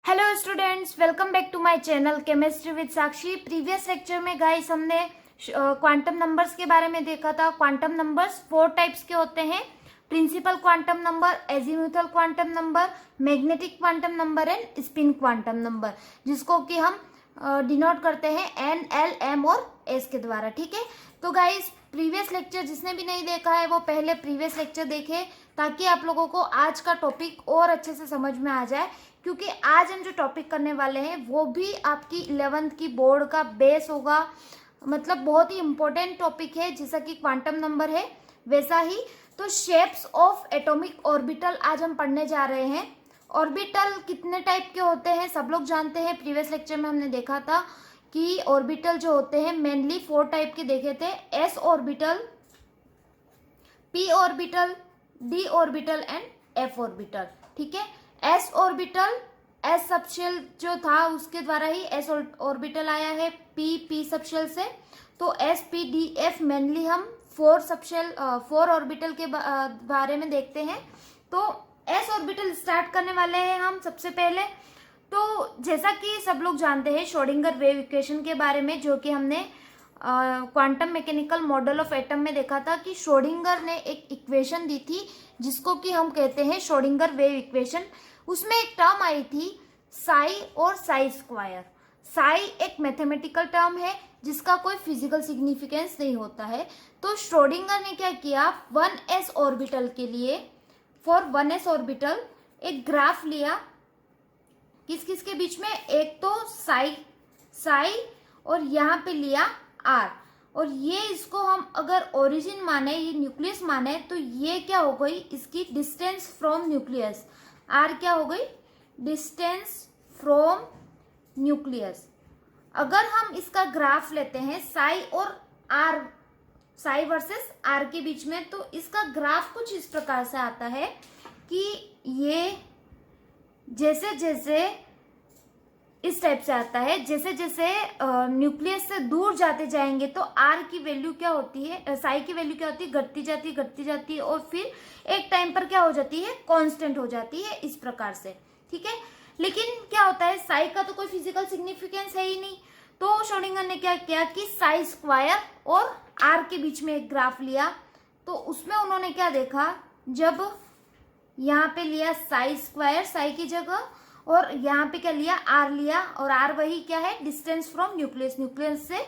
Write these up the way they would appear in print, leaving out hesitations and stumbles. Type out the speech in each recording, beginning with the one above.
Hello students, welcome back to my channel chemistry with Sakshi. Previous lecture में guys हमने quantum numbers के बारे में देखा था। क्वांटम नंबर्स 4 टाइप्स के होते हैं: principal quantum number, azimuthal quantum number, magnetic quantum number and spin quantum number, जिसको कि हम डिनोट करते हैं एन, एल, एम और एस के द्वारा। ठीक है, तो गाइस प्रीवियस लेक्चर जिसने भी नहीं देखा है वो पहले प्रीवियस लेक्चर देखे, ताकि आप लोगों को आज का टॉपिक और अच्छे से समझ में आ जाए। क्योंकि आज हम जो टॉपिक करने वाले हैं वो भी आपकी 11th की बोर्ड का बेस होगा। मतलब बहुत ही इंपॉर्टेंट टॉपिक है, जैसा कि क्वांटम नंबर है वैसा ही। तो शेप्स ऑफ एटॉमिक ऑर्बिटल आज हम पढ़ने जा रहे हैं। ऑर्बिटल कितने टाइप के होते हैं सब लोग जानते हैं। प्रीवियस लेक्चर में हमने देखा था कि ऑर्बिटल जो होते हैं मेनली 4 टाइप के देखे थे: S orbital, P orbital, D orbital and F orbital. ठीक है, एस ऑर्बिटल एस सबशेल जो था उसके द्वारा ही एस ऑर्बिटल आया है, पी सबशेल से। तो S, P, D, F mainly हम 4 ऑर्बिटल के बारे में देखते हैं। तो एस ऑर्बिटल स्टार्ट करने वाले हैं हम सबसे पहले। तो जैसा कि सब लोग जानते हैं श्रोडिंगर वेव इक्वेशन के बारे में, जो कि हमने quantum mechanical model of atom में देखा था कि श्रोडिंगर ने एक इक्वेशन दी थी जिसको कि हम कहते हैं श्रोडिंगर वेव इक्वेशन। उसमें एक टर्म आई थी साई और साई स्क्वायर। साई एक मैथमेटिकल टर्म है जिसका कोई फिजिकल सिग्निफिकेंस नहीं होता है। तो श्रोडिंगर ने क्या किया, 1s ऑर्बिटल के लिए, फॉर 1s ऑर्बिटल एक ग्राफ लिया। किस किस के बीच में? एक तो साई और यहाँ पे लिया आर, और ये इसको हम अगर ओरिजिन माने, ये न्यूक्लियस माने, तो ये क्या हो गई, इसकी डिस्टेंस फ्रॉम न्यूक्लियस। आर क्या हो गई? Distance from nucleus. अगर हम इसका ग्राफ लेते हैं साई और आर, साई वर्सेस आर के बीच में, तो इसका ग्राफ कुछ इस प्रकार से आता है कि ये जैसे जैसे इस टाइप से आता है, जैसे जैसे न्यूक्लियस से दूर जाते जाएंगे तो आर की वैल्यू क्या होती है, साई की वैल्यू क्या होती है, घटती जाती है और फिर एक टाइम पर क्या हो जाती है, कांस्टेंट हो जाती है, इस प्रकार से। ठीक है, लेकिन क्या होता है, साई का तो कोई फिजिकल सिग्निफिकेंस है ही नहीं। तो श्रोडिंगर ने क्या किया कि साई स्क्वायर और आर के बीच में एक ग्राफ लिया। तो उसमें उन्होंने क्या देखा, जब यहाँ पे लिया साई स्क्वायर साई की जगह, और यहाँ पे क्या लिया, आर लिया, और आर वही क्या है, डिस्टेंस फ्रॉम न्यूक्लियस, न्यूक्लियस से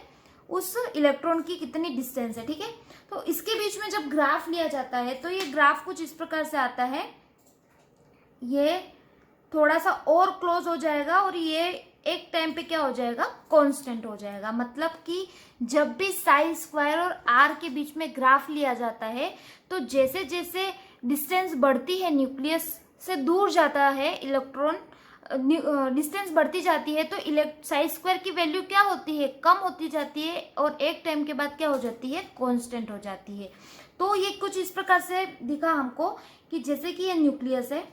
उस इलेक्ट्रॉन की कितनी डिस्टेंस है। ठीक है, तो इसके बीच में जब ग्राफ लिया जाता है तो ये ग्राफ कुछ इस प्रकार से आता है, ये थोड़ा सा और क्लोज हो जाएगा और ये एक टाइम पे क्या हो जाएगा, कांस्टेंट हो जाएगा। मतलब कि जब भी साई स्क्वायर और आर के बीच में ग्राफ लिया जाता है तो जैसे जैसे डिस्टेंस बढ़ती है, न्यूक्लियस से दूर जाता है इलेक्ट्रॉन, डिस्टेंस बढ़ती जाती है, तो साई स्क्वायर की वैल्यू क्या होती है, कम होती जाती है, और एक टाइम के बाद क्या हो जाती है, कांस्टेंट हो जाती है। तो ये कुछ इस प्रकार से दिखा हमको कि जैसे कि ये न्यूक्लियस है,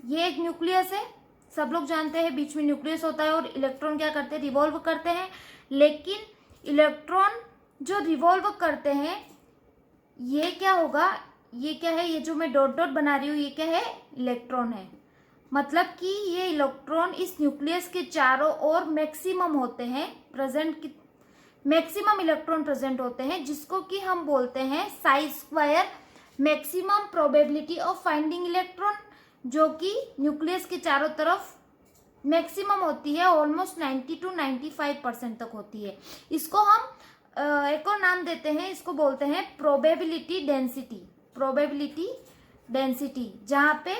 ये एक न्यूक्लियस है, सब लोग जानते हैं बीच में न्यूक्लियस होता है, और इलेक्ट्रॉन क्या करते हैं, रिवॉल्व करते हैं। लेकिन इलेक्ट्रॉन जो रिवॉल्व करते हैं, ये क्या होगा, ये क्या है, ये जो मैं डॉट डॉट बना रही हूँ ये क्या है, इलेक्ट्रॉन है। मतलब कि ये इलेक्ट्रॉन इस न्यूक्लियस के चारों ओर मैक्सिमम होते हैं, मैक्सिमम इलेक्ट्रॉन प्रेजेंट होते हैं, जिसको कि हम बोलते हैं Sai square maximum probability of finding electron, जो कि न्यूक्लियस के चारों तरफ मैक्सिमम होती है, ऑलमोस्ट 90 to 95% तक होती है। इसको हम एक और नाम देते हैं, इसको बोलते हैं प्रोबेबिलिटी डेंसिटी। प्रोबेबिलिटी डेंसिटी, जहां पे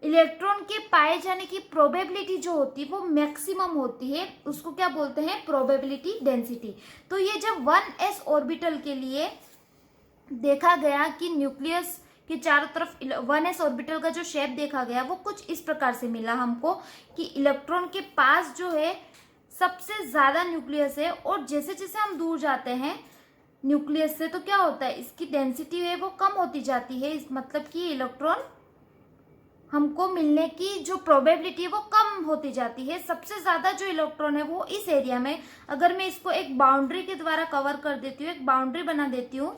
इलेक्ट्रॉन के पाए जाने की प्रोबेबिलिटी जो होती है वो मैक्सिमम होती है, उसको क्या बोलते हैं, प्रोबेबिलिटी डेंसिटी। तो ये जब 1s ऑर्बिटल के लिए देखा गया कि न्यूक्लियस के चारों तरफ 1s ऑर्बिटल का जो शेप देखा गया वो कुछ इस प्रकार से मिला हमको कि इलेक्ट्रॉन के पास जो है सबसे ज्यादा न्यूक्लियस है, और जैसे जैसे हम दूर जाते हैं न्यूक्लियस से तो क्या होता है, इसकी डेंसिटी है वो कम होती जाती है। इस मतलब कि इलेक्ट्रॉन हमको मिलने की जो प्रोबेबिलिटी है वो कम होती जाती है। सबसे ज्यादा जो इलेक्ट्रॉन है वो इस एरिया में, अगर मैं इसको एक बाउंड्री के द्वारा कवर कर देती हूँ, एक बाउंड्री बना देती हूँ,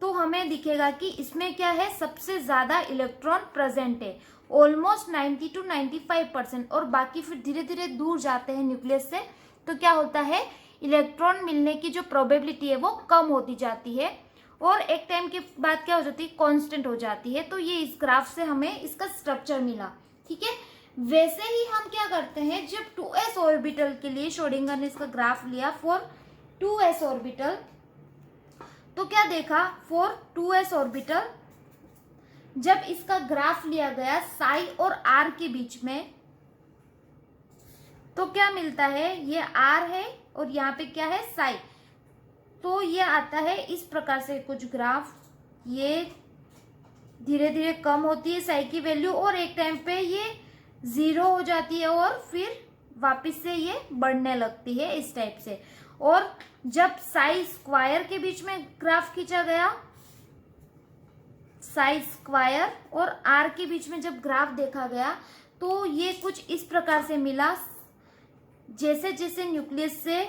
तो हमें दिखेगा कि इसमें क्या है, सबसे ज्यादा इलेक्ट्रॉन प्रेजेंट है, ऑलमोस्ट 90 to 95%, और बाकी फिर धीरे धीरे दूर जाते हैं न्यूक्लियस से, तो क्या होता है, इलेक्ट्रॉन मिलने की जो प्रोबेबिलिटी है वो कम होती जाती है, और एक टाइम के बाद क्या हो जाती है, कांस्टेंट हो जाती है। तो ये इस ग्राफ से हमें इसका स्ट्रक्चर मिला, ठीक है। वैसे ही हम क्या करते हैं, जब 2s ऑर्बिटल के लिए श्रोडिंगर ने इसका ग्राफ लिया फॉर 2s ऑर्बिटल, तो क्या देखा, फॉर 2s ऑर्बिटल जब इसका ग्राफ लिया गया साई और आर के बीच में, तो क्या मिलता है, ये आर है और यहाँ पे क्या है, साई। तो ये आता है इस प्रकार से कुछ ग्राफ, ये धीरे धीरे कम होती है साई की वैल्यू, और एक टाइम पे ये 0 हो जाती है, और फिर वापस से ये बढ़ने लगती है इस टाइप से। और जब साई स्क्वायर के बीच में ग्राफ खींचा गया, साई स्क्वायर और आर के बीच में जब ग्राफ देखा गया, तो ये कुछ इस प्रकार से मिला, जैसे जैसे न्यूक्लियस से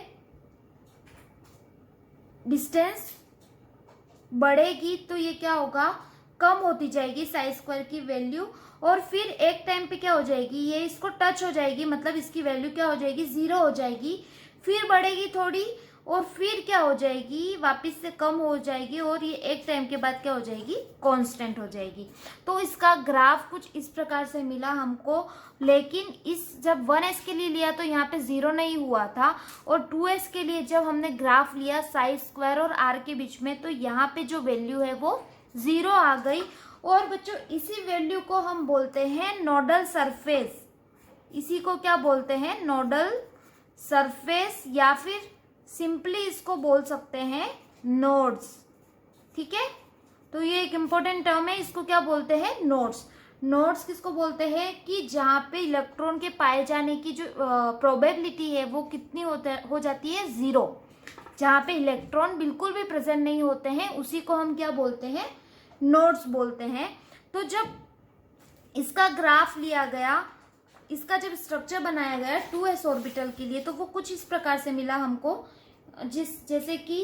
डिस्टेंस बढ़ेगी तो ये क्या होगा, कम होती जाएगी साई स्क्वायर की वैल्यू, और फिर एक टाइम पे क्या हो जाएगी, ये इसको टच हो जाएगी, मतलब इसकी वैल्यू क्या हो जाएगी, 0 हो जाएगी, फिर बढ़ेगी थोड़ी, और फिर क्या हो जाएगी, वापस से कम हो जाएगी, और ये एक टाइम के बाद क्या हो जाएगी, कांस्टेंट हो जाएगी। तो इसका ग्राफ कुछ इस प्रकार से मिला हमको, लेकिन इस जब 1s के लिए लिया तो यहाँ पे 0 नहीं हुआ था, और 2s के लिए जब हमने ग्राफ लिया साई स्क्वायर और आर के बीच में, तो यहाँ पे जो वैल्यू है वो 0 आ गई। और बच्चों इसी वैल्यू को हम बोलते हैं नोडल सरफेस, इसी को क्या बोलते हैं, नोडल सरफेस, या फिर सिंपली इसको बोल सकते हैं नोड्स, ठीक है। तो ये एक इम्पोर्टेंट टर्म है, इसको क्या बोलते हैं, नोड्स। नोड्स किसको बोलते हैं, कि जहाँ पे इलेक्ट्रॉन के पाए जाने की जो प्रोबेबिलिटी है वो कितनी हो जाती है, 0। जहाँ पे इलेक्ट्रॉन बिल्कुल भी प्रेजेंट नहीं होते हैं उसी को हम क्या बोलते हैं, नोड्स बोलते हैं। तो जब इसका ग्राफ लिया गया, इसका जब स्ट्रक्चर बनाया गया 2s ऑर्बिटल के लिए, तो वो कुछ इस प्रकार से मिला हमको, जैसे कि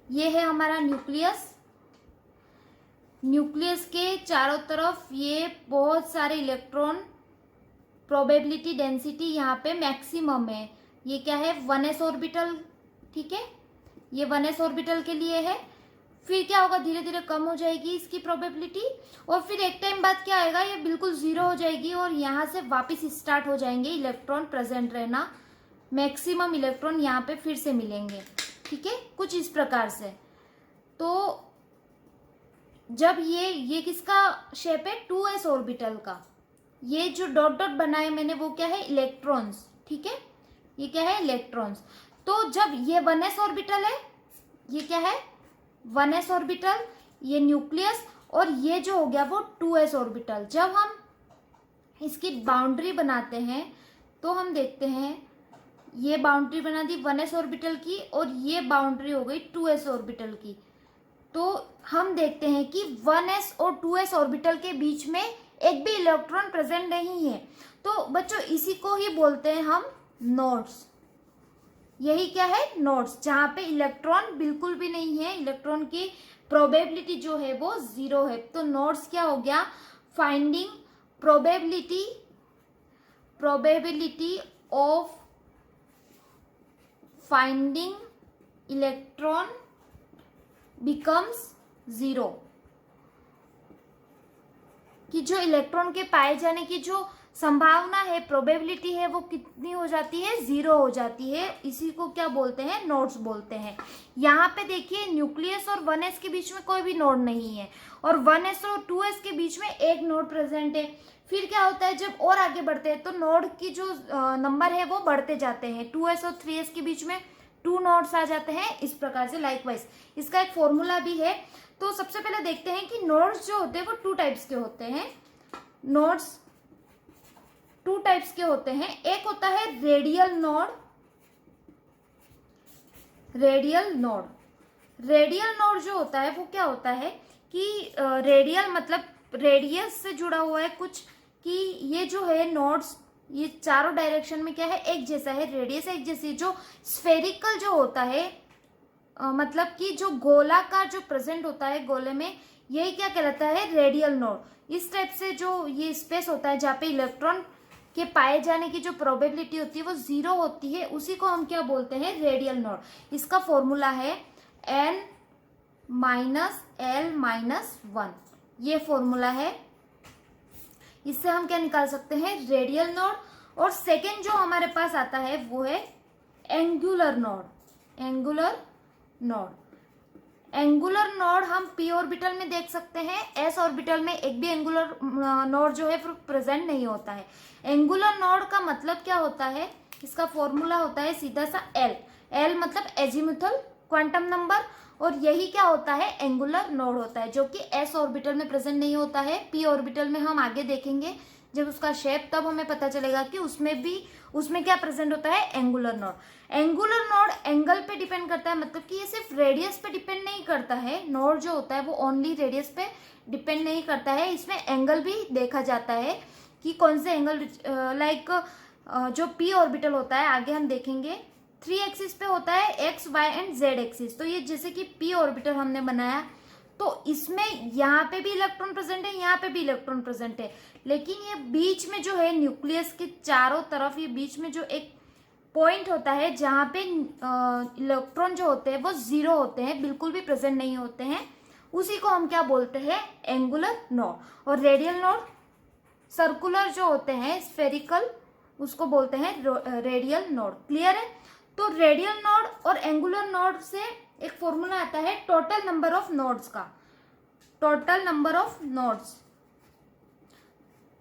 ये है हमारा न्यूक्लियस, न्यूक्लियस के चारों तरफ ये बहुत सारे इलेक्ट्रॉन, प्रोबेबिलिटी डेंसिटी यहाँ पे मैक्सिमम है, ये क्या है, 1s ऑर्बिटल, ठीक है, ये 1s ऑर्बिटल के लिए है। फिर क्या होगा, धीरे धीरे कम हो जाएगी इसकी प्रोबेबिलिटी, और फिर एक टाइम बाद क्या आएगा, ये बिल्कुल 0 हो जाएगी, और यहाँ से वापस स्टार्ट हो जाएंगे इलेक्ट्रॉन प्रेजेंट रहना, मैक्सिमम इलेक्ट्रॉन यहाँ पे फिर से मिलेंगे, ठीक है, कुछ इस प्रकार से। तो जब ये किसका शेप है, 2s ऑर्बिटल का, ये जो डॉट डॉट बनाए मैंने वो क्या है, इलेक्ट्रॉन्स, ठीक है, ये क्या है, इलेक्ट्रॉन्स। तो जब ये 1s ऑर्बिटल है, ये क्या है, 1s ऑर्बिटल, ये न्यूक्लियस, और ये जो हो गया वो 2s ऑर्बिटल। जब हम इसकी बाउंड्री बनाते हैं तो हम देखते हैं, ये बाउंड्री बना दी 1s ऑर्बिटल की, और ये बाउंड्री हो गई 2s ऑर्बिटल की। तो हम देखते हैं कि 1s और 2s ऑर्बिटल के बीच में एक भी इलेक्ट्रॉन प्रेजेंट नहीं है। तो बच्चों इसी को ही बोलते हैं हम नोड्स, यही क्या है, नोड्स, जहां पे इलेक्ट्रॉन बिल्कुल भी नहीं है, इलेक्ट्रॉन की प्रोबेबिलिटी जो है वो 0 है। तो नोड्स क्या हो गया, finding probability of finding electron becomes 0, कि जो इलेक्ट्रॉन के पाए जाने की जो संभावना है, प्रोबेबिलिटी है, वो कितनी हो जाती है, 0 हो जाती है। इसी को क्या बोलते हैं, नोड्स बोलते हैं। यहाँ पे देखिए न्यूक्लियस और 1s के बीच में कोई भी नोड नहीं है, और 1s और 2s के बीच में एक नोड प्रेजेंट है। फिर क्या होता है, जब और आगे बढ़ते हैं तो नोड की जो नंबर है वो बढ़ते जाते हैं, 2s और 3s के बीच में 2 नोड्स आ जाते हैं, इस प्रकार से। लाइकवाइज इसका एक फॉर्मूला भी है। तो सबसे पहले देखते हैं कि नोड्स जो होते हैं वो 2 टाइप्स के होते हैं। नोड्स 2 टाइप्स के होते हैं, एक होता है रेडियल नोड, रेडियल नोड जो होता है वो क्या होता है कि रेडियल मतलब रेडियस से जुड़ा हुआ है कुछ, कि ये जो है नोड्स, ये चारों डायरेक्शन में क्या है, एक जैसा है, रेडियस एक जैसी। जो स्फेरिकल जो होता है, मतलब कि जो गोलाकार जो प्रेजेंट होता है गोले में, यही क्या कहलाता है, रेडियल नोड। इस टाइप से जो ये स्पेस होता है जहाँ पे इलेक्ट्रॉन के पाए जाने की जो प्रोबेबिलिटी होती है वो 0 होती है, उसी को हम क्या बोलते हैं, रेडियल नोड। इसका फॉर्मूला है n माइनस एल माइनस 1, ये फॉर्मूला है। इससे हम क्या निकाल सकते हैं, रेडियल नोड। और सेकेंड जो हमारे पास आता है वो है angular node. Angular node, angular node हम p ऑर्बिटल में देख सकते हैं, s ऑर्बिटल में एक भी एंगुलर नोड जो है प्रेजेंट नहीं होता है। एंगुलर नोड का मतलब क्या होता है, इसका फॉर्मूला होता है सीधा सा l मतलब एजीमुथल क्वांटम नंबर, और यही क्या होता है, एंगुलर नोड होता है, जो कि s ऑर्बिटल में प्रेजेंट नहीं होता है। p ऑर्बिटल में हम आगे देखेंगे जब उसका शेप, तब हमें पता चलेगा कि उसमें क्या प्रेजेंट होता है, angular node. Angular node angle पे डिपेंड करता है, मतलब कि ये सिर्फ रेडियस पे डिपेंड नहीं करता है। नोड जो होता है वो ओनली रेडियस पे डिपेंड नहीं करता है, इसमें एंगल भी देखा जाता है कि कौन से एंगल, लाइक जो p ऑर्बिटल होता है, आगे हम देखेंगे 3 एक्सिस पे होता है, x, y and z axis. तो ये जैसे कि p ऑर्बिटल हमने बनाया, तो इसमें यहाँ पे भी इलेक्ट्रॉन प्रेजेंट है, यहाँ पे भी इलेक्ट्रॉन प्रेजेंट है, लेकिन ये बीच में जो है न्यूक्लियस के चारों तरफ, ये बीच में जो एक पॉइंट होता है जहाँ पे इलेक्ट्रॉन जो होते हैं वो 0 होते हैं, बिल्कुल भी प्रेजेंट नहीं होते हैं, उसी को हम क्या बोलते हैं, एंगुलर नोड। और रेडियल नोड, सर्कुलर जो होते हैं, स्फेरिकल, उसको बोलते हैं रेडियल नोड। क्लियर है। तो रेडियल नोड और एंगुलर नोड से एक फॉर्मूला आता है टोटल नंबर ऑफ नोड्स का। Total number of nodes,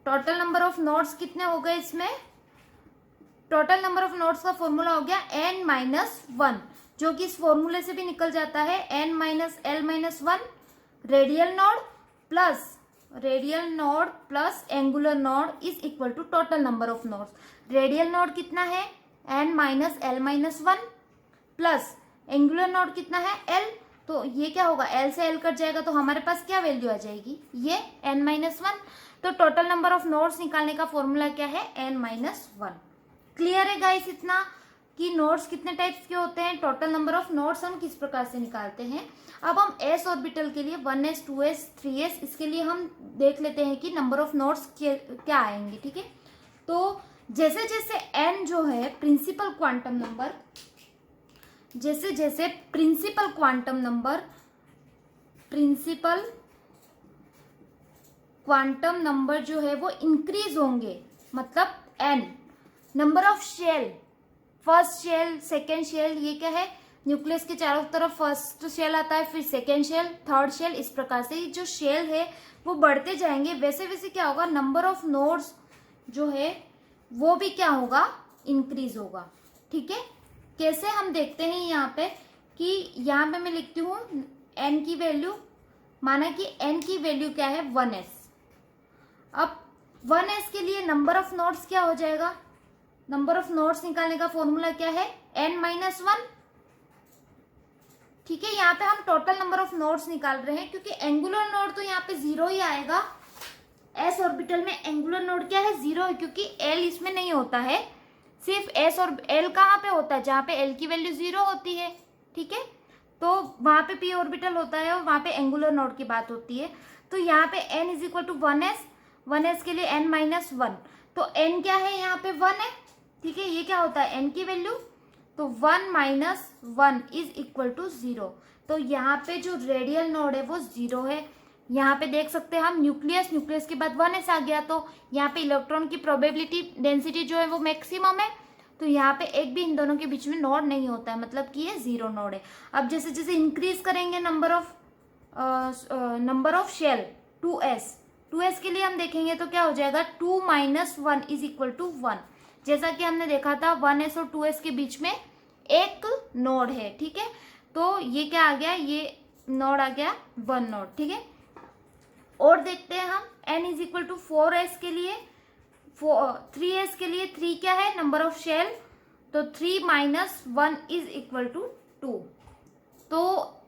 total number of nodes कितने हो गए इसमें, टोटल नंबर ऑफ नोड्स का फॉर्मूला हो गया n माइनस 1, जो कि इस फॉर्मूले से भी निकल जाता है, n minus L minus 1 radial node plus angular node is equal to total number of nodes. Radial node कितना है, n minus L minus 1 plus angular node कितना है, l, तो ये क्या होगा, l से l कट जाएगा तो हमारे पास क्या वैल्यू आ जाएगी, ये n माइनस 1। तो टोटल नंबर ऑफ नोड्स निकालने का फॉर्मूला क्या है, n माइनस 1। क्लियर है गाइस इतना कि नोड्स कितने टाइप्स के होते हैं, टोटल नंबर ऑफ नोड्स हम किस प्रकार से निकालते हैं। अब हम s ऑर्बिटल के लिए 1s 2s 3s, इसके लिए हम देख लेते हैं कि नंबर ऑफ नोड्स क्या आएंगे। ठीक है, तो जैसे जैसे n जो है प्रिंसिपल क्वांटम नंबर, जैसे जैसे प्रिंसिपल क्वांटम नंबर जो है वो इंक्रीज होंगे, मतलब n number of shell, first shell, second shell, ये क्या है, न्यूक्लियस के चारों तरफ फर्स्ट शेल आता है, फिर सेकेंड शेल, थर्ड शेल, इस प्रकार से जो शेल है वो बढ़ते जाएंगे। वैसे वैसे क्या होगा, नंबर ऑफ नोड्स जो है वो भी क्या होगा, इंक्रीज होगा। ठीक है, कैसे हम देखते हैं यहाँ पे कि यहाँ पे मैं लिखती हूँ n की वैल्यू, माना कि n की वैल्यू क्या है, 1s। अब 1s के लिए नंबर ऑफ नोड्स क्या हो जाएगा, नंबर ऑफ नोड्स निकालने का फॉर्मूला क्या है, n माइनस 1। ठीक है, यहाँ पे हम टोटल नंबर ऑफ नोड्स निकाल रहे हैं, क्योंकि एंगुलर नोड तो यहाँ पे 0 ही आएगा। s ऑर्बिटल में एंगुलर नोड क्या है, 0 है, क्योंकि l इसमें नहीं होता है, सिर्फ s और l कहाँ पे होता है, जहाँ पे l की वैल्यू 0 होती है। ठीक है, तो वहां पे p ऑर्बिटल होता है और वहां पे एंगुलर नोड की बात होती है। तो यहाँ पे n is equal to 1s के लिए n माइनस 1, तो n क्या है, यहाँ पे 1 है। ठीक है, ये क्या होता है, n की वैल्यू, तो 1 माइनस 1 इज इक्वल टू 0। तो यहाँ पे जो रेडियल नोड है वो 0 है। यहाँ पे देख सकते हैं हम न्यूक्लियस के बाद 1s आ गया, तो यहाँ पे इलेक्ट्रॉन की प्रोबेबिलिटी डेंसिटी जो है वो मैक्सिमम है, तो यहाँ पे एक भी इन दोनों के बीच में नोड नहीं होता है, मतलब कि ये 0 नोड है। अब जैसे जैसे इंक्रीज करेंगे नंबर ऑफ शेल, 2s के लिए हम देखेंगे तो क्या हो जाएगा, 2 माइनस 1 इज इक्वल टू 1। जैसा कि हमने देखा था 1s और 2s के बीच में एक नोड है। ठीक है, तो ये क्या आ गया, ये नोड आ गया 1 नोड। ठीक है, और देखते हैं हम n is equal to 4s के लिए, 3s के लिए 3 क्या है, नंबर ऑफ शेल, तो 3 माइनस 1 इज इक्वल टू 2। तो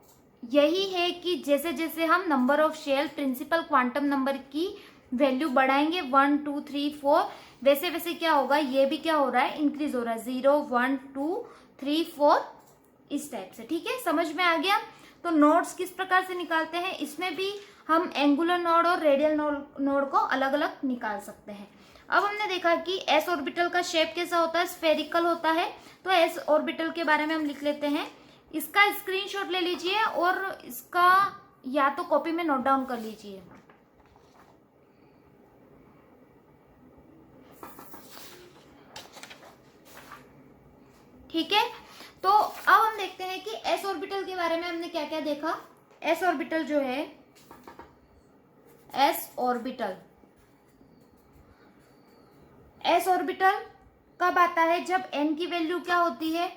यही है कि जैसे जैसे हम number of shell principal quantum number की वैल्यू बढ़ाएंगे 1 2 3 4, वैसे वैसे क्या होगा, ये भी क्या हो रहा है, इंक्रीज हो रहा है, 0 1 2 3 4 इस टाइप से। ठीक है, समझ में आ गया। तो नोड्स किस प्रकार से निकालते हैं, इसमें भी हम एंगुलर नोड और रेडियल नोड को अलग अलग निकाल सकते हैं। अब हमने देखा कि एस ऑर्बिटल का शेप कैसा होता है, स्फेरिकल होता है। तो एस ऑर्बिटल के बारे में हम लिख लेते हैं। इसका स्क्रीनशॉट ले लीजिए और इसका या तो कॉपी में नोट डाउन कर लीजिए। ठीक है, तो अब हम देखते हैं कि एस ऑर्बिटल के बारे में हमने क्या क्या देखा। एस ऑर्बिटल जो है, एस ऑर्बिटल कब आता है, जब एन की वैल्यू क्या होती है,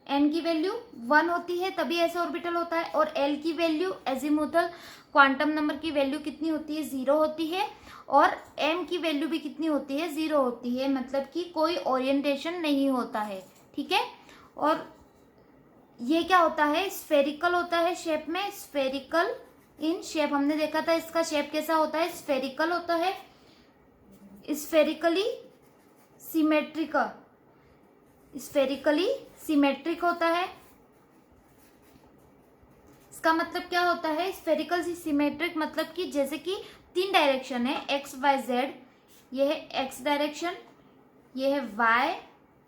एन की वैल्यू 1 होती है तभी एस ऑर्बिटल होता है। और एल की वैल्यू, एजीमुथल क्वांटम नंबर की वैल्यू कितनी होती है, 0 होती है। और एम की वैल्यू भी कितनी होती है, 0 होती है, मतलब कि कोई ओरिएंटेशन नहीं होता है। ठीक है, और ये क्या होता है, स्फेरिकल होता है शेप में, स्फेरिकल इन शेप। हमने देखा था इसका शेप कैसा होता है, स्फेरिकल होता है, स्फेरिकली सिमेट्रिक होता है। इसका मतलब क्या होता है, स्फेरिकल सिमेट्रिक मतलब कि जैसे कि 3 डायरेक्शन है, एक्स वाई जेड। ये है एक्स डायरेक्शन, ये है वाई,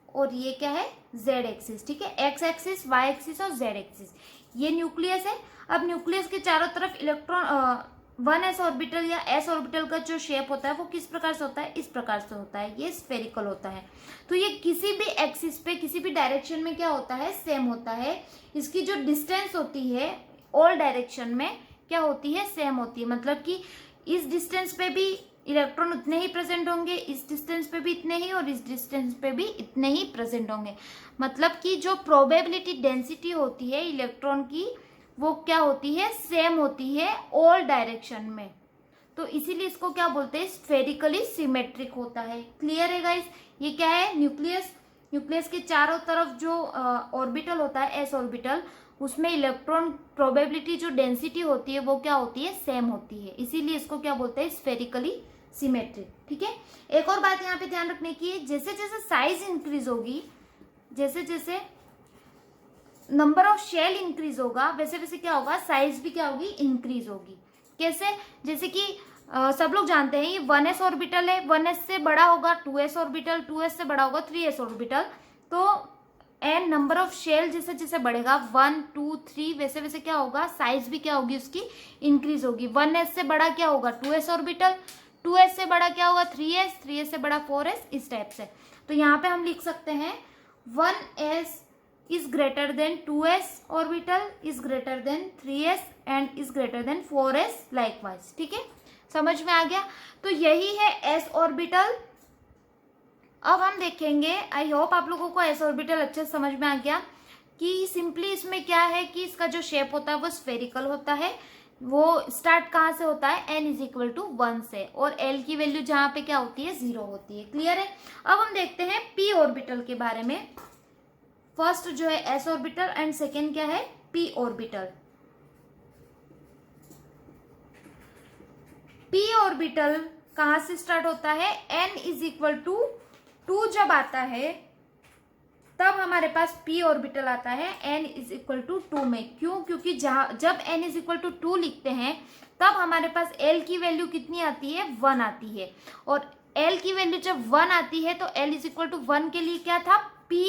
और ये क्या है, जेड एक्सिस। ठीक है, एक्स एक्सिस, वाई एक्सिस और जेड एक्सिस। ये न्यूक्लियस है। अब न्यूक्लियस के चारों तरफ इलेक्ट्रॉन 1s ऑर्बिटल या s ऑर्बिटल का जो शेप होता है वो किस प्रकार से होता है, इस प्रकार से होता है, ये स्फेरिकल होता है। तो ये किसी भी एक्सिस पे, किसी भी डायरेक्शन में क्या होता है, सेम होता है। इसकी जो डिस्टेंस होती है ऑल डायरेक्शन में क्या होती है, सेम होती है। मतलब कि इस डिस्टेंस पे भी इलेक्ट्रॉन उतने ही प्रेजेंट होंगे, इस डिस्टेंस पे भी इतने ही, और इस डिस्टेंस पे भी इतने ही प्रेजेंट होंगे। मतलब कि जो प्रोबेबिलिटी डेंसिटी होती है इलेक्ट्रॉन की, वो क्या होती है, सेम होती है ऑल डायरेक्शन में। तो इसीलिए इसको क्या बोलते हैं, स्फेरिकली सिमेट्रिक होता है। क्लियर है गाइस, ये क्या है, न्यूक्लियस के चारों तरफ जो ऑर्बिटल होता है, एस ऑर्बिटल, उसमें इलेक्ट्रॉन प्रोबेबिलिटी जो डेंसिटी होती है वो क्या होती है, सेम होती है। इसीलिए इसको क्या बोलते हैं, स्फेरिकली सिमेट्रिक। ठीक है, एक और बात यहाँ पे ध्यान रखने की है, जैसे जैसे साइज इंक्रीज होगी, जैसे जैसे नंबर ऑफ शेल इंक्रीज होगा, वैसे वैसे क्या होगा, साइज भी क्या होगी, इंक्रीज होगी। कैसे, जैसे कि सब लोग जानते हैं ये 1s ऑर्बिटल है, 1s से बड़ा होगा 2s ऑर्बिटल, 2s से बड़ा होगा 3s ऑर्बिटल। तो एन नंबर ऑफ शेल जैसे जैसे बढ़ेगा, 1 2 3, वैसे वैसे क्या होगा, साइज भी क्या होगी उसकी, इंक्रीज होगी। 1s से बड़ा क्या होगा, 2s ऑर्बिटल, 2s से बड़ा क्या होगा, 3s, 3s से बड़ा 4s, इस टाइप से। तो यहाँ पे हम लिख सकते हैं 1s is greater than 2s orbital, is greater than 3s and is greater than 4s likewise। ठीक है, समझ में आ गया। तो यही है s ऑर्बिटल। अब हम देखेंगे, आई होप आप लोगों को s ऑर्बिटल अच्छे से समझ में आ गया कि सिंपली इसमें क्या है कि इसका जो शेप होता है वो स्फेरिकल होता है। वो स्टार्ट कहाँ से होता है, n इज इक्वल टू 1 से, और l की वैल्यू जहाँ पे क्या होती है, 0 होती है। क्लियर है। अब हम देखते हैं p ऑर्बिटल के बारे में। फर्स्ट जो है s ऑर्बिटल एंड सेकेंड क्या है, p ऑर्बिटल। p ऑर्बिटल कहां से स्टार्ट होता है, n इज इक्वल टू 2 जब आता है तब हमारे पास p ऑर्बिटल आता है n इज इक्वल टू 2 में। क्यों, क्योंकि जब n इज इक्वल टू 2 लिखते हैं तब हमारे पास l की वैल्यू कितनी आती है, 1 आती है। और l की वैल्यू जब 1 आती है तो l इज इक्वल टू 1 के लिए क्या था, p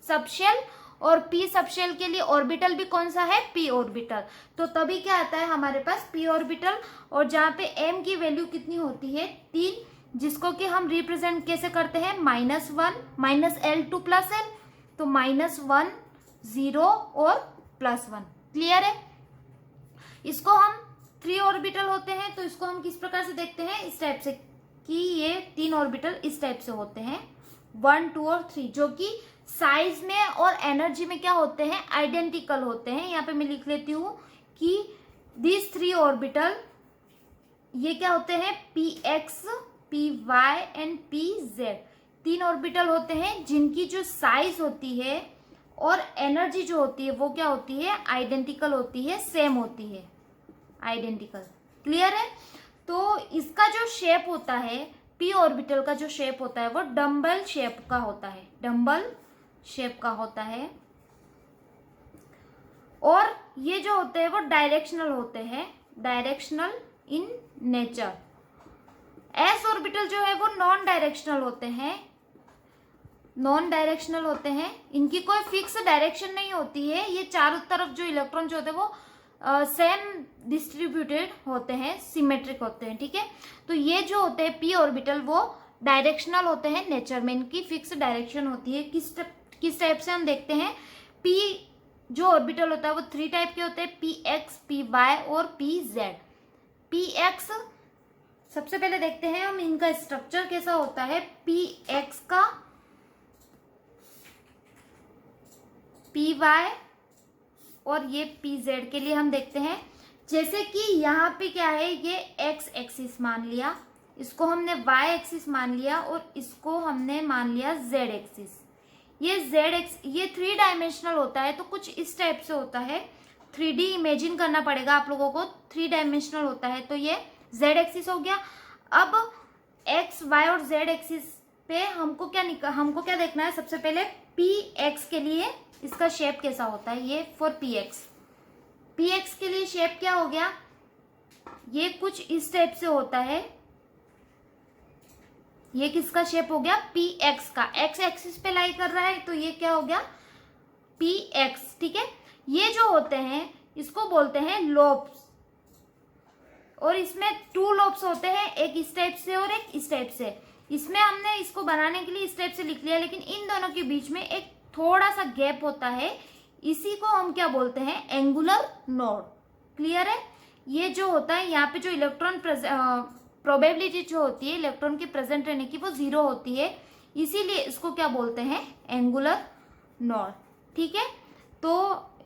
सबशेल, और p सबशेल के लिए ऑर्बिटल भी कौन सा है, p ऑर्बिटल। तो तभी क्या आता है हमारे पास p ऑर्बिटल, और जहां पे m की वैल्यू कितनी होती है, 3, जिसको कि हम रिप्रेजेंट कैसे करते हैं, -1 -l2 +l। तो -1 0 और +1। क्लियर है। इसको हम 3 ऑर्बिटल होते हैं, तो इसको हम किस प्रकार से देखते हैं, इस टाइप से कि ये 3 ऑर्बिटल इस टाइप से होते हैं, 1 2 और 3, जो कि साइज में और एनर्जी में क्या होते हैं, आइडेंटिकल होते हैं। यहाँ पे मैं लिख लेती हूँ कि दिस 3 ऑर्बिटल ये क्या होते हैं, px, py and pz। 3 orbital होते हैं जिनकी जो साइज होती है और एनर्जी जो होती है वो क्या होती है, आइडेंटिकल होती है, सेम होती है, आइडेंटिकल। क्लियर है। तो इसका जो शेप होता है, p ऑर्बिटल का जो शेप होता है वो डम्बल शेप का होता है, डम्बल शेप का होता है। और ये जो होते हैं वो डायरेक्शनल होते हैं, directional in nature. S orbital जो है वो नॉन डायरेक्शनल होते हैं, नॉन डायरेक्शनल होते हैं, इनकी कोई फिक्स डायरेक्शन नहीं होती है, ये चारों तरफ जो इलेक्ट्रॉन जो होते हैं वो सेम डिस्ट्रीब्यूटेड होते हैं, सिमेट्रिक होते हैं, ठीक है। तो ये जो होते हैं पी ऑर्बिटल वो डायरेक्शनल होते हैं नेचर में, इनकी फिक्स डायरेक्शन होती है। किस टाइप से हम देखते हैं, पी जो ऑर्बिटल होता है वो 3 टाइप के होते हैं, पी एक्स, पी वाई और पी जेड। पी एक्स सबसे पहले देखते हैं हम इनका स्ट्रक्चर कैसा होता है। पी एक्स का, पी वाई और ये पी जेड के लिए हम देखते हैं। जैसे कि यहाँ पे क्या है, ये एक्स एक्सिस मान लिया, इसको हमने वाई एक्सिस मान लिया और इसको हमने मान लिया जेड एक्सिस। ये जेड एक्स ये 3 डायमेंशनल होता है, तो कुछ इस टाइप से होता है। 3D इमेजिन करना पड़ेगा आप लोगों को, 3 डायमेंशनल होता है। तो ये जेड एक्सिस हो गया। अब एक्स वाई और जेड एक्सिस पे हमको क्या देखना है, सबसे पहले पी एक्स के लिए इसका शेप कैसा होता है, ये फॉर पी एक्स के लिए शेप क्या हो गया, ये कुछ इस टाइप से होता है। ये किसका शेप हो गया, पी एक्स का, एक्स एक्सिस पे लाई कर रहा है, तो ये क्या हो गया पी एक्स, ठीक है। ये जो होते हैं इसको बोलते हैं लोब्स, और इसमें 2 लोब्स होते हैं, एक इस टाइप से और एक इस टाइप से। इसमें हमने इसको बनाने के लिए इस टाइप से लिख लिया, लेकिन इन दोनों के बीच में एक थोड़ा सा गैप होता है, इसी को हम क्या बोलते हैं, एंगुलर नोड। क्लियर है। ये जो होता है यहाँ पे जो इलेक्ट्रॉन प्रोबेबिलिटी जो होती है इलेक्ट्रॉन के प्रेजेंट रहने की वो 0 होती है, इसीलिए इसको क्या बोलते हैं, एंगुलर नोड, ठीक है। तो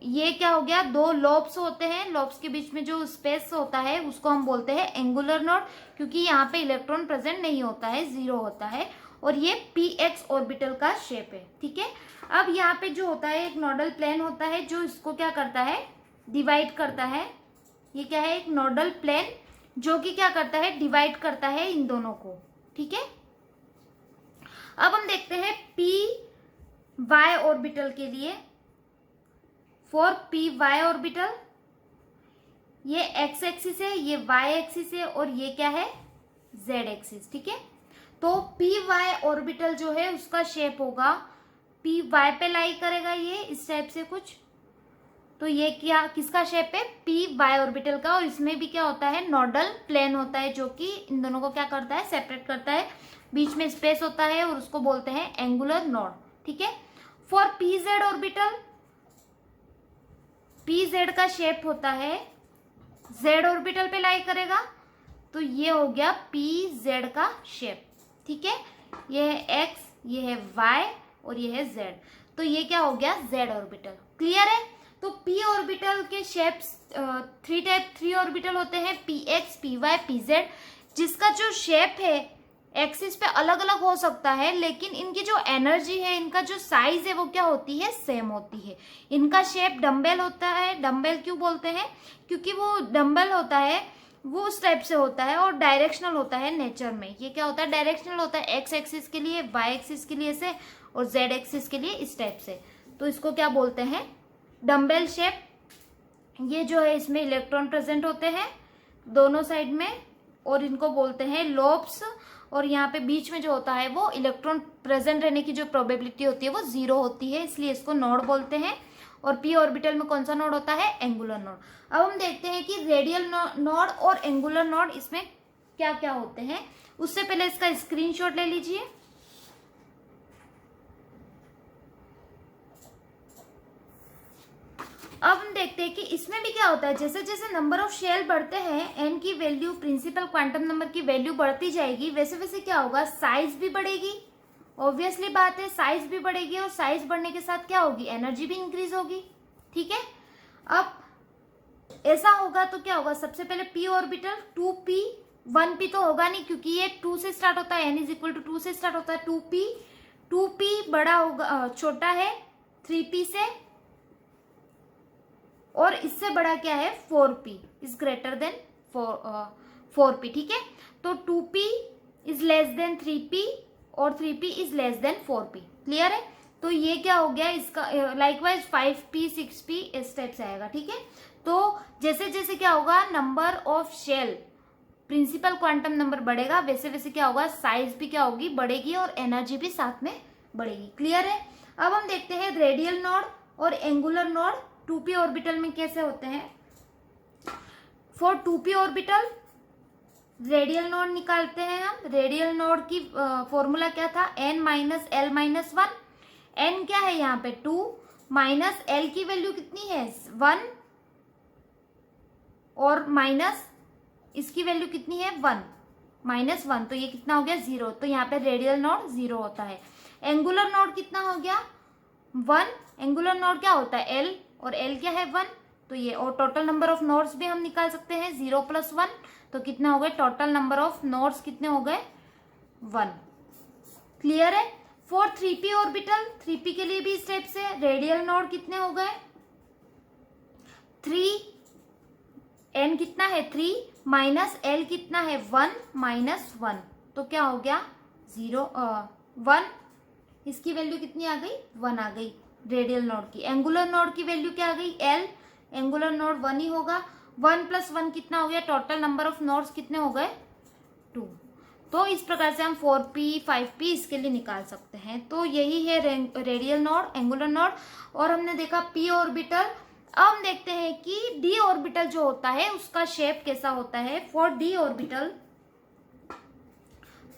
ये क्या हो गया, 2 लोब्स होते हैं, लोब्स के बीच में जो स्पेस होता है उसको हम बोलते हैं एंगुलर नोड, क्योंकि यहाँ पे इलेक्ट्रॉन प्रेजेंट नहीं होता है, 0 होता है। और ये पी एक्स ऑर्बिटल का शेप है, ठीक है। अब यहाँ पे जो होता है एक नोडल प्लेन होता है जो इसको क्या करता है, डिवाइड करता है। ये क्या है, एक नोडल प्लेन जो कि क्या करता है, डिवाइड करता है इन दोनों को, ठीक है। अब हम देखते हैं पी वाई ऑर्बिटल के लिए, फॉर पी वाई ऑर्बिटल ये एक्स एक्सिस है, ये वाई एक्सिस है और ये क्या है, जेड एक्सिस, ठीक है। तो पी वाई ऑर्बिटल जो है उसका शेप होगा, पी वाई पे लाई करेगा ये इस टाइप से कुछ, तो ये क्या किसका शेप है, पी वाई ऑर्बिटल का। और इसमें भी क्या होता है, नोडल प्लेन होता है जो कि इन दोनों को क्या करता है, सेपरेट करता है, बीच में स्पेस होता है और उसको बोलते हैं एंगुलर नोड, ठीक है। For P Z orbital, P Z का शेप होता है, जेड ऑर्बिटल पे लाई करेगा, तो ये हो गया पी जेड का शेप, ठीक है। ये है एक्स, ये है वाई और ये है जेड, तो ये क्या हो गया, जेड ऑर्बिटल। क्लियर है। तो पी ऑर्बिटल के शेप्स 3 ऑर्बिटल होते हैं, P X, P Y, P Z, जिसका जो शेप है एक्सिस पे अलग अलग हो सकता है, लेकिन इनकी जो एनर्जी है, इनका जो साइज है वो क्या होती है, सेम होती है। इनका शेप डम्बेल होता है, डम्बेल क्यों बोलते हैं, क्योंकि वो डम्बेल होता है वो उस टाइप से होता है और डायरेक्शनल होता है नेचर में। ये क्या होता है, डायरेक्शनल होता है, एक्स एक्सिस के लिए, वाई एक्सिस के लिए से और जेड एक्सिस के लिए इस टाइप से, तो इसको क्या बोलते हैं, डम्बेल शेप। ये जो है इसमें इलेक्ट्रॉन प्रेजेंट होते हैं दोनों साइड में और इनको बोलते हैं लोब्स, और यहाँ पे बीच में जो होता है वो इलेक्ट्रॉन प्रेजेंट रहने की जो प्रोबेबिलिटी होती है वो 0 होती है, इसलिए इसको नोड बोलते हैं। और पी ऑर्बिटल में कौन सा नोड होता है, एंगुलर नोड। अब हम देखते हैं कि रेडियल नोड और एंगुलर नोड इसमें क्या क्या होते हैं। उससे पहले इसका स्क्रीनशॉट ले लीजिए। अब हम देखते हैं कि इसमें भी क्या होता है, जैसे जैसे नंबर ऑफ शेल बढ़ते हैं, एन की वैल्यू, प्रिंसिपल क्वांटम नंबर की वैल्यू बढ़ती जाएगी, वैसे वैसे क्या होगा, साइज भी बढ़ेगी। ऑब्वियसली बात है, साइज भी बढ़ेगी और साइज बढ़ने के साथ क्या होगी, एनर्जी भी इंक्रीज होगी, ठीक है। अब ऐसा होगा तो क्या होगा, सबसे पहले पी ऑर्बिटल 2p, 1p तो होगा नहीं क्योंकि ये 2 से स्टार्ट होता है, n = 2 से स्टार्ट होता है, 2p बड़ा होगा, छोटा है 3p से, और इससे बड़ा क्या है 4p is greater than 4p, ठीक है। तो 2p is less than 3p और 3p is less than 4p। Clear है। तो ये क्या हो गया इसका, लाइकवाइज 5p 6p इस टाइप से आएगा, ठीक है। तो जैसे जैसे क्या होगा, number of shell, principal quantum number बढ़ेगा, वैसे वैसे क्या होगा, साइज भी क्या होगी, बढ़ेगी और एनर्जी भी साथ में बढ़ेगी। क्लियर है। अब हम देखते हैं रेडियल नोड और एंगुलर नोड 2p ऑर्बिटल में कैसे होते हैं। For 2p orbital radial node निकालते हैं हम। रेडियल नोड की फॉर्मूला क्या था, n minus L minus 1। n क्या है यहाँ पे 2, माइनस l की वैल्यू कितनी है 1, और माइनस इसकी वैल्यू कितनी है 1, माइनस 1, तो ये कितना हो गया 0। तो यहाँ पे रेडियल नोड 0 होता है। एंगुलर नोड कितना हो गया 1। एंगुलर नोड क्या होता है l, और l क्या है 1, तो ये, और टोटल नंबर ऑफ नोड्स भी हम निकाल सकते हैं 0 + 1, तो कितना हो गए, टोटल नंबर ऑफ नोड्स कितने हो गए 1। क्लियर है। फॉर 3p ऑर्बिटल, 3p के लिए भी इस टाइप से रेडियल नोड कितने हो गए 3, n कितना है 3, माइनस l कितना है 1 माइनस 1, तो क्या हो गया 0 1, इसकी वैल्यू कितनी आ गई 1 आ गई रेडियल नोड की। एंगुलर नोड की वैल्यू क्या आ गई l, एंगुलर नोड 1 ही होगा, 1 + 1 कितना हो गया, टोटल नंबर ऑफ नोड्स कितने हो गए 2। तो इस प्रकार से हम 4p 5p इसके लिए निकाल सकते हैं। तो यही है रेडियल नोड, एंगुलर नोड, और हमने देखा p ऑर्बिटल। अब हम देखते हैं कि d ऑर्बिटल जो होता है उसका शेप कैसा होता है। फॉर d ऑर्बिटल,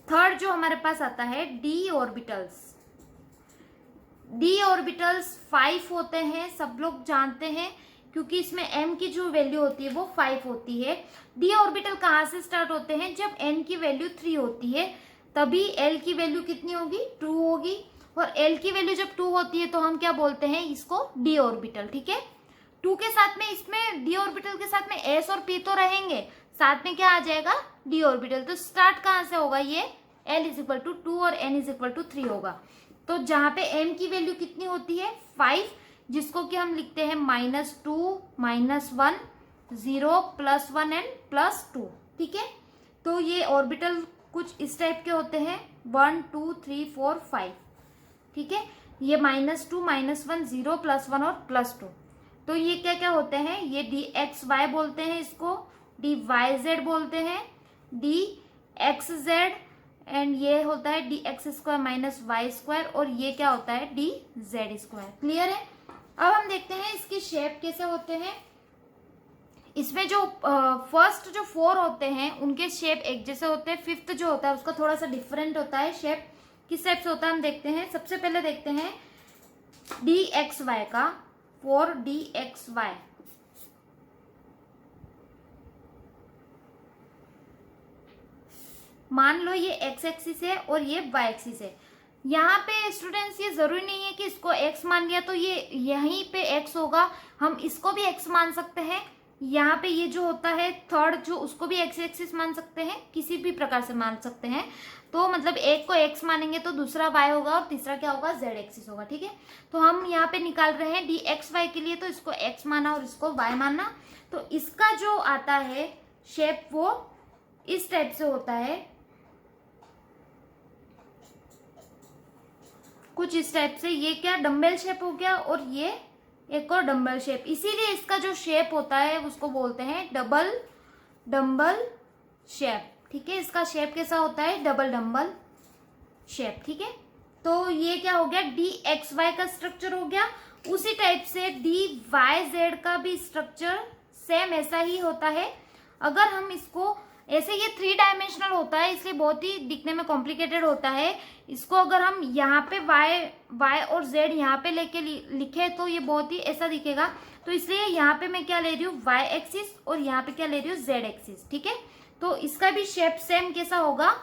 थर्ड जो हमारे पास आता है d ऑर्बिटल्स, d ऑर्बिटल्स 5 होते हैं, सब लोग जानते हैं, क्योंकि इसमें m की जो वैल्यू होती है वो 5 होती है। d ऑर्बिटल कहाँ से स्टार्ट होते हैं, जब n की वैल्यू 3 होती है तभी l की वैल्यू कितनी होगी 2 होगी, और l की वैल्यू जब 2 होती है तो हम क्या बोलते हैं इसको d ऑर्बिटल, ठीक है। 2 के साथ में, इसमें d ऑर्बिटल के साथ में s और p तो रहेंगे, साथ में क्या आ जाएगा d ऑर्बिटल। तो स्टार्ट कहाँ से होगा, ये l = 2 और n = 3 होगा। तो जहां पे m की वैल्यू कितनी होती है 5, जिसको कि हम लिखते हैं -2 -1 0 +1 एंड +2, ठीक है। तो ये ऑर्बिटल कुछ इस टाइप के होते हैं 1 2 3 4 5, ठीक है। ये -2 -1 0 +1 और +2, तो ये क्या क्या होते हैं, ये dxy बोलते हैं, इसको dyz बोलते हैं, dxz, एंड ये होता है dx² - y², और ये क्या होता है dz²। क्लियर है। अब हम देखते हैं इसकी शेप कैसे होते हैं। इसमें जो फर्स्ट जो 4 होते हैं उनके शेप एक जैसे होते हैं, फिफ्थ जो होता है उसका थोड़ा सा डिफरेंट होता है शेप। किस टाइप से होता है हम देखते हैं। सबसे पहले देखते हैं dxy का। फॉर dxy, मान लो ये x एक्सिस है और ये y एक्सिस है। यहाँ पे स्टूडेंट्स ये जरूरी नहीं है कि इसको x मान लिया तो ये यहीं पे x होगा, हम इसको भी x मान सकते हैं। यहाँ पे ये जो होता है थर्ड जो, उसको भी x एक्सिस मान सकते हैं, किसी भी प्रकार से मान सकते हैं। तो मतलब एक को x मानेंगे तो दूसरा y होगा और तीसरा क्या होगा z एक्सिस होगा, ठीक है। तो हम यहाँ पे निकाल रहे हैं dxy के लिए, तो इसको x माना और इसको y माना। तो इसका जो आता है शेप वो इस टाइप से होता है, कुछ इस टाइप से। ये क्या डम्बल शेप हो गया और ये एक और डम्बल शेप, इसीलिए इसका जो शेप होता है उसको बोलते हैं डबल डम्बल शेप, ठीक है। इसका शेप कैसा होता है डबल डम्बल शेप, ठीक है। तो ये क्या हो गया dxy का स्ट्रक्चर हो गया। उसी टाइप से dyz का भी स्ट्रक्चर सेम ऐसा ही होता है। अगर हम इसको ऐसे, ये 3 डायमेंशनल होता है इसलिए बहुत ही दिखने में कॉम्प्लिकेटेड होता है। इसको अगर हम यहाँ पे y और z यहाँ पे लेके लिखे तो ये बहुत ही ऐसा दिखेगा। तो इसलिए यहाँ पे मैं क्या ले रही हूँ y एक्सिस और यहाँ पे क्या ले रही हूँ z एक्सिस, ठीक है। तो इसका भी शेप सेम कैसा होगा,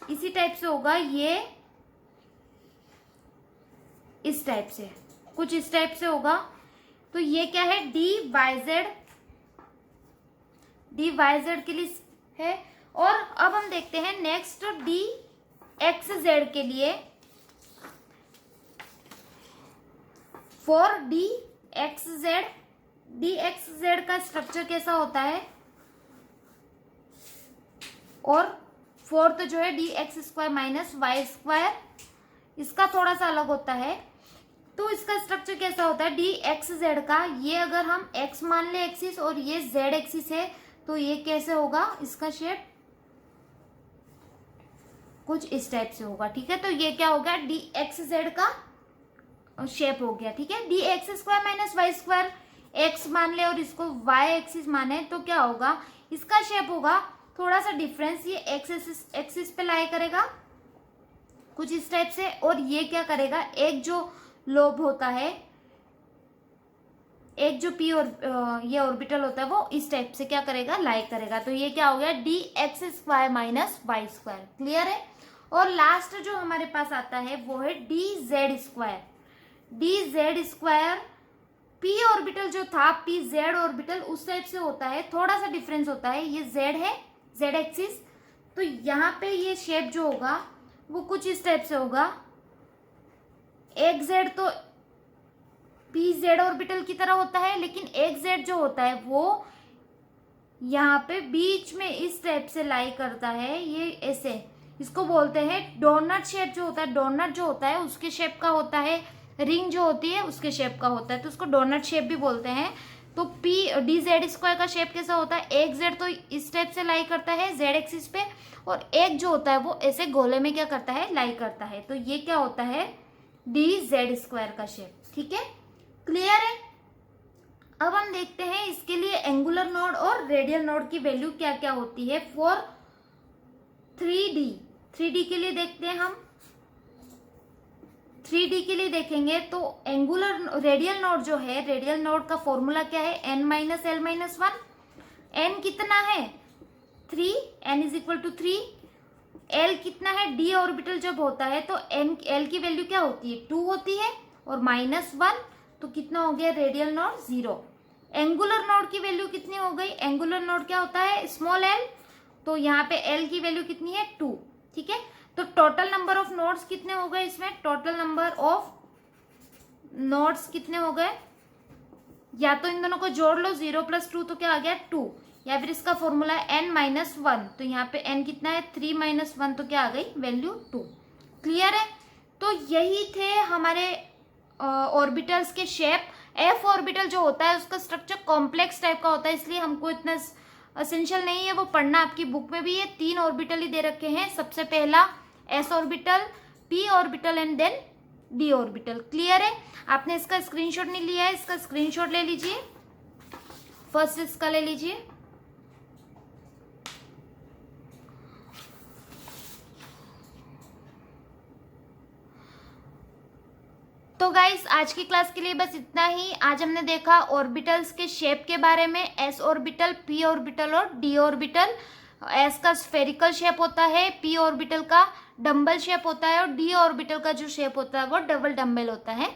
इसी टाइप से होगा। ये इस टाइप से, कुछ इस टाइप से होगा। तो ये क्या है dyz के लिए है। और अब हम देखते हैं नेक्स्ट dxz के लिए। फॉर dxz का स्ट्रक्चर कैसा होता है, और फोर्थ जो है dx² - y² इसका थोड़ा सा अलग होता है। तो इसका स्ट्रक्चर कैसा होता है, डी एक्स जेड का, ये अगर हम एक्स मान ले एक्सिस और ये जेड एक्सिस है, तो ये कैसे होगा, इसका शेप कुछ इस टाइप से होगा। ठीक है, तो ये क्या हो गया, डी एक्स जेड का शेप हो गया। ठीक है, D X square minus Y square, X मान ले और इसको वाई एक्सिस माने, तो क्या होगा, इसका शेप होगा थोड़ा सा डिफरेंस, ये एक्स एक्सिस पे लाई करेगा कुछ इस टाइप से, और ये क्या करेगा, एक जो लोब होता है, एक जो पी और ये ऑर्बिटल होता है वो इस टाइप से क्या करेगा, लाई करेगा। तो ये क्या हो गया, D X square minus Y square. Clear है। और लास्ट जो हमारे पास आता है वो है D Z square. D Z square P orbital जो था, पी जेड ऑर्बिटल उस टाइप से होता है, थोड़ा सा डिफरेंस होता है, ये जेड है, जेड एक्सिस, तो यहाँ पे ये शेप जो होगा वो कुछ इस टाइप से होगा। एक जेड तो पी जेड ऑर्बिटल की तरह होता है, लेकिन एक जेड जो होता है वो यहाँ पे बीच में इस टाइप से लाई करता है, ये ऐसे, इसको बोलते हैं डोनट शेप जो होता है, डोनट जो होता है उसके शेप का होता है, रिंग जो होती है उसके शेप का होता है, तो उसको डोनट शेप भी बोलते हैं। तो पी डी जेड स्क्वायर का शेप कैसा होता है, एक जेड तो इस टाइप से लाई करता है जेड एक्सिस पे, और एक जो होता है वो ऐसे गोले में क्या करता है, लाई करता है। तो ये क्या होता है, डी जेड स्क्वायर का शेप। ठीक है, क्लियर है। अब हम देखते हैं इसके लिए एंगुलर नोड और रेडियल नोड की वैल्यू क्या क्या होती है फॉर 3D के लिए देखते हैं हम। 3D के लिए देखेंगे तो एंगुलर रेडियल नोड जो है, रेडियल नोड का फॉर्मूला क्या है, n minus L minus 1। n कितना है, 3, n is equal to 3। l कितना है, d ऑर्बिटल जब होता है तो l की वैल्यू क्या होती है, 2 होती है, और -1, तो कितना हो गया, रेडियल नोड 0। एंगुलर नोड की वैल्यू कितनी हो गई, एंगुलर नोड क्या होता है, स्मॉल l, तो यहाँ पे l की वैल्यू कितनी है, 2। ठीक है, तो टोटल नंबर ऑफ नोड्स कितने हो गए इसमें, टोटल नंबर ऑफ नोड्स कितने हो गए, या तो इन दोनों को जोड़ लो, 0 + 2 तो क्या आ गया, 2, या फिर इसका फॉर्मूला है n - 1, तो यहाँ पे n कितना है, 3 - 1, तो क्या आ गई, वैल्यू 2। क्लियर है। तो यही थे हमारे ऑर्बिटल्स के शेप। f ऑर्बिटल जो होता है उसका स्ट्रक्चर कॉम्प्लेक्स टाइप का होता है, इसलिए हमको इतना असेंशियल नहीं है वो पढ़ना, आपकी बुक में भी ये 3 ऑर्बिटल ही दे रखे हैं, सबसे पहला s orbital, p orbital and then d orbital. Clear है। आपने इसका स्क्रीनशॉट नहीं लिया है, इसका स्क्रीनशॉट ले लीजिए, फर्स्ट इसका ले लीजिए। तो गाइस आज की क्लास के लिए बस इतना ही। आज हमने देखा ऑर्बिटल्स के शेप के बारे में, s ऑर्बिटल, p ऑर्बिटल और d ऑर्बिटल। s का स्फेरिकल शेप होता है, p ऑर्बिटल का डम्बल शेप होता है, और d ऑर्बिटल का जो शेप होता है वो डबल डम्बल होता है।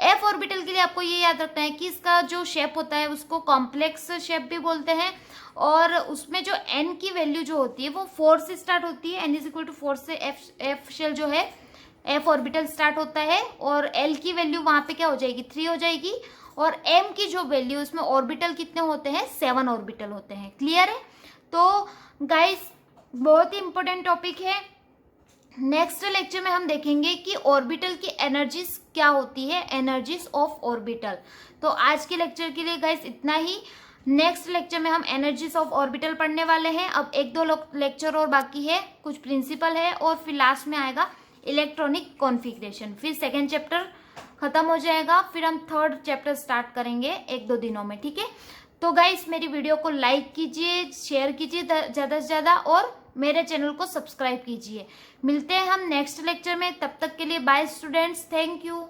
f ऑर्बिटल के लिए आपको ये याद रखना है कि इसका जो शेप होता है उसको कॉम्प्लेक्स शेप भी बोलते हैं, और उसमें जो n की वैल्यू जो होती है वो 4 से स्टार्ट होती है, n = 4 से f शेल जो है f ऑर्बिटल स्टार्ट होता है, और l की वैल्यू वहां पे क्या हो जाएगी, 3 हो जाएगी, और m की जो वैल्यू, उसमें ऑर्बिटल कितने होते हैं, 7 ऑर्बिटल होते हैं। क्लियर है। तो गाइस बहुत ही इंपॉर्टेंट टॉपिक है। नेक्स्ट लेक्चर में हम देखेंगे कि ऑर्बिटल की एनर्जीज क्या होती है, एनर्जीज ऑफ ऑर्बिटल। तो आज के लेक्चर के लिए गाइस इतना ही। नेक्स्ट लेक्चर में हम एनर्जीज ऑफ ऑर्बिटल पढ़ने वाले हैं। अब 1-2 लेक्चर और बाकी है, कुछ प्रिंसिपल है, और फिर लास्ट में आएगा इलेक्ट्रॉनिक कॉन्फ़िगरेशन, फिर सेकेंड चैप्टर खत्म हो जाएगा, फिर हम थर्ड चैप्टर स्टार्ट करेंगे 1-2 दिनों में। ठीक है। तो गाइस मेरी वीडियो को लाइक कीजिए, शेयर कीजिए ज़्यादा से ज़्यादा, और मेरे चैनल को सब्सक्राइब कीजिए। मिलते हैं हम नेक्स्ट लेक्चर में, तब तक के लिए बाय स्टूडेंट्स, थैंक यू।